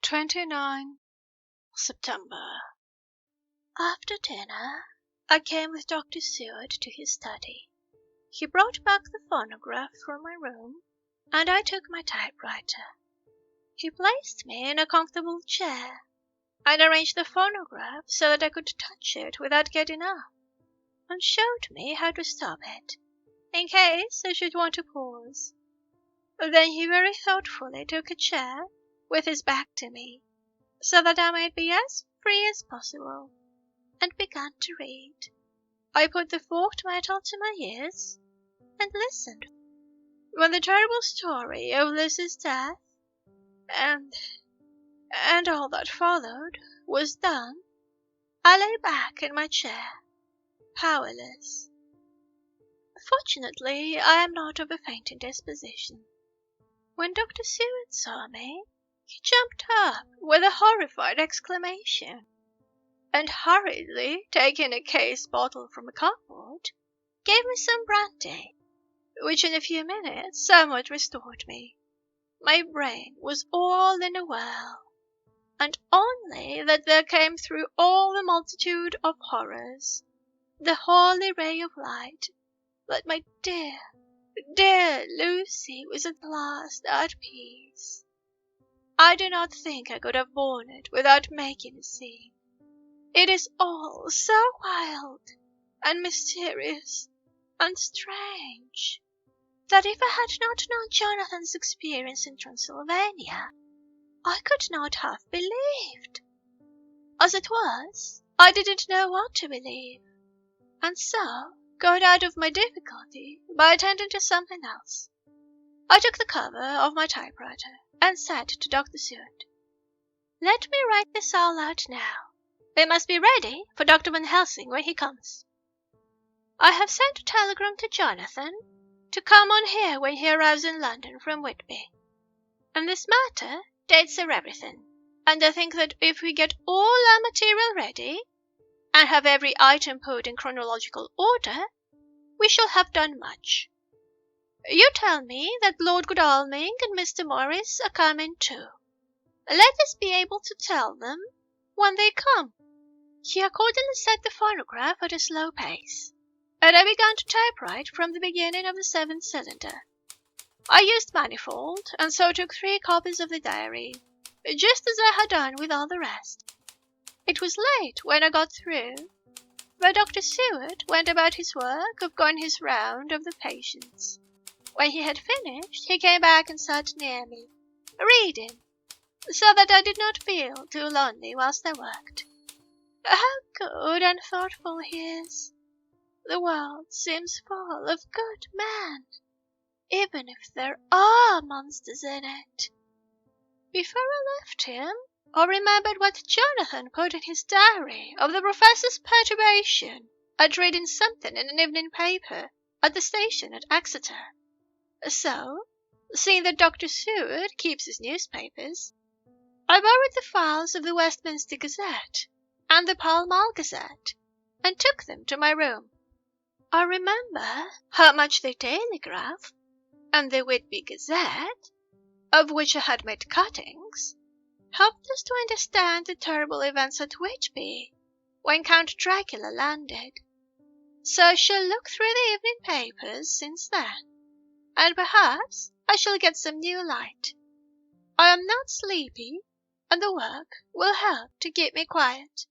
29 September. After dinner, I came with Dr. Seward to his study. He brought back the phonograph from my room, and I took my typewriter. He placed me in a comfortable chair, and arranged the phonograph so that I could touch it without getting up, and showed me how to stop it, in case I should want to pause. Then he very thoughtfully took a chair, with his back to me, so that I might be as free as possible, and began to read. I put the forked metal to my ears, and listened. When the terrible story of Liz's death, and all that followed, was done, I lay back in my chair, powerless. Fortunately, I am not of a fainting disposition. When Dr. Seward saw me, he jumped up with a horrified exclamation, and hurriedly taking a case bottle from a cupboard, gave me some brandy, which in a few minutes somewhat restored me. My brain was all in a whirl, and only that there came through all the multitude of horrors the holy ray of light that my dear, dear Lucy was at last at peace. I do not think I could have borne it without making a scene. It is all so wild, and mysterious, and strange, that if I had not known Jonathan's experience in Transylvania, I could not have believed. As it was, I didn't know what to believe, and so got out of my difficulty by attending to something else. I took the cover of my typewriter and said to Dr. Seward, "Let me write this all out now. It must be ready for Dr. Van Helsing when he comes. I have sent a telegram to Jonathan to come on here when he arrives in London from Whitby. And this matter dates everything, and I think that if we get all our material ready, and have every item put in chronological order, we shall have done much. You tell me that Lord Godalming and Mr. Morris are coming too. Let us be able to tell them when they come." He accordingly set the phonograph at a slow pace, and I began to typewrite from the beginning of the 7th cylinder. I used manifold, and so took 3 copies of the diary, just as I had done with all the rest. It was late when I got through, but Dr. Seward went about his work of going his round of the patients. When he had finished, he came back and sat near me, reading, so that I did not feel too lonely whilst I worked. How good and thoughtful he is! The world seems full of good men, even if there are monsters in it. Before I left him, I remembered what Jonathan put in his diary of the professor's perturbation at reading something in an evening paper at the station at Exeter. So, seeing that Dr. Seward keeps his newspapers, I borrowed the files of the Westminster Gazette and the Pall Mall Gazette, and took them to my room. I remember how much the Telegraph and the Whitby Gazette, of which I had made cuttings, helped us to understand the terrible events at Whitby when Count Dracula landed. So I shall look through the evening papers since then, and perhaps I shall get some new light. I am not sleepy, and the work will help to keep me quiet.